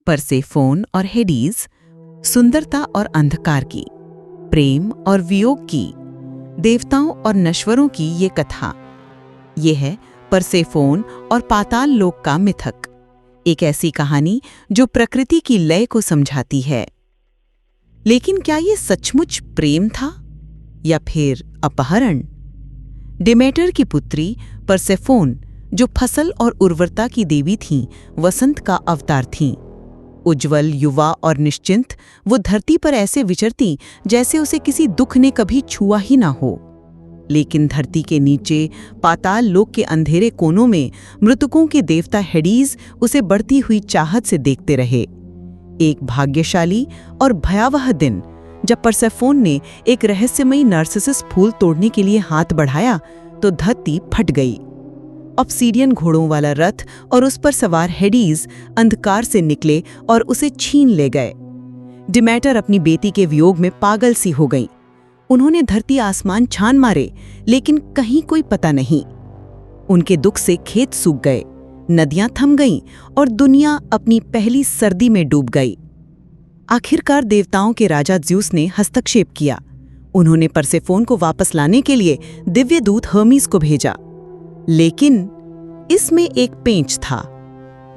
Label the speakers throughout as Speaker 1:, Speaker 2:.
Speaker 1: Persephone और Hades, सुंदरता और अंधकार की, प्रेम और वियोग की, देवताओं और नश्वरों की ये कथा। ये है परसेफोन और पाताल लोक का मिथक, एक ऐसी कहानी जो प्रकृति की लय को समझाती है। लेकिन क्या ये सचमुच प्रेम था या फिर अपहरण? डिमेटर की पुत्री परसेफोन, जो फसल और उर्वरता की देवी थीं, वसंत का अवतार थीं। उज्जवल, युवा और निश्चिंत, वो धरती पर ऐसे विचरती जैसे उसे किसी दुख ने कभी छुआ ही ना हो। लेकिन धरती के नीचे पाताल लोक के अंधेरे कोनों में मृतकों के देवता हेडीज उसे बढ़ती हुई चाहत से देखते रहे। एक भाग्यशाली और भयावह दिन, जब परसेफोन ने एक रहस्यमयी नार्सिसस फूल तोड़ने के लिए हाथ बढ़ाया तो धरती फट गई। ऑब्सीडियन घोड़ों वाला रथ और उस पर सवार हेडीज अंधकार से निकले और उसे छीन ले गए। डिमेटर अपनी बेटी के वियोग में पागल सी हो गईं। उन्होंने धरती आसमान छान मारे, लेकिन कहीं कोई पता नहीं। उनके दुख से खेत सूख गए, नदियां थम गईं और दुनिया अपनी पहली सर्दी में डूब गई। आखिरकार देवताओं के राजा ज़्यूस ने हस्तक्षेप किया। उन्होंने परसेफोन को वापस लाने के लिए दिव्य दूत हर्मीज को भेजा। लेकिन इसमें एक पेंच था।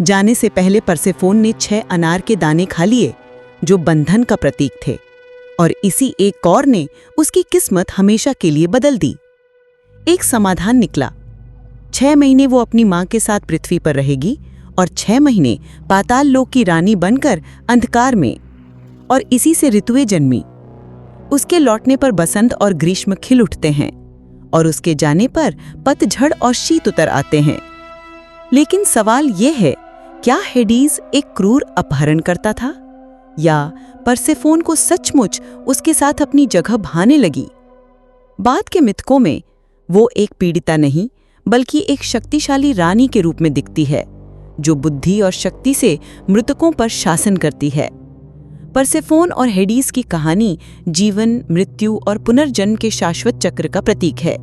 Speaker 1: जाने से पहले परसेफोन ने 6 अनार के दाने खा लिए, जो बंधन का प्रतीक थे, और इसी एक कौर ने उसकी किस्मत हमेशा के लिए बदल दी। एक समाधान निकला। 6 महीने वो अपनी मां के साथ पृथ्वी पर रहेगी और 6 महीने पाताल लोक की रानी बनकर अंधकार में। और इसी से ऋतुएं जन्मी। उसके लौटने पर बसंत और ग्रीष्म खिल उठते हैं, और उसके जाने पर पतझड़ और शीत उतर आते हैं। लेकिन सवाल यह है, क्या हेडीज एक क्रूर अपहरण करता था, या परसेफोन को सचमुच उसके साथ अपनी जगह भाने लगी? बाद के मिथकों में वो एक पीड़िता नहीं, बल्कि एक शक्तिशाली रानी के रूप में दिखती है, जो बुद्धि और शक्ति से मृतकों पर शासन करती है। परसेफोन और हेडीज की कहानी जीवन, मृत्यु और पुनर्जन्म के शाश्वत चक्र का प्रतीक है।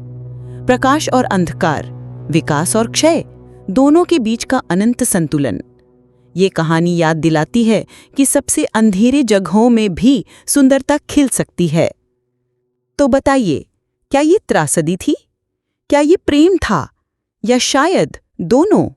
Speaker 1: प्रकाश और अंधकार, विकास और क्षय, दोनों के बीच का अनंत संतुलन। ये कहानी याद दिलाती है कि सबसे अंधेरे जगहों में भी सुंदरता खिल सकती है। तो बताइए, क्या ये त्रासदी थी? क्या ये प्रेम था? या शायद दोनों?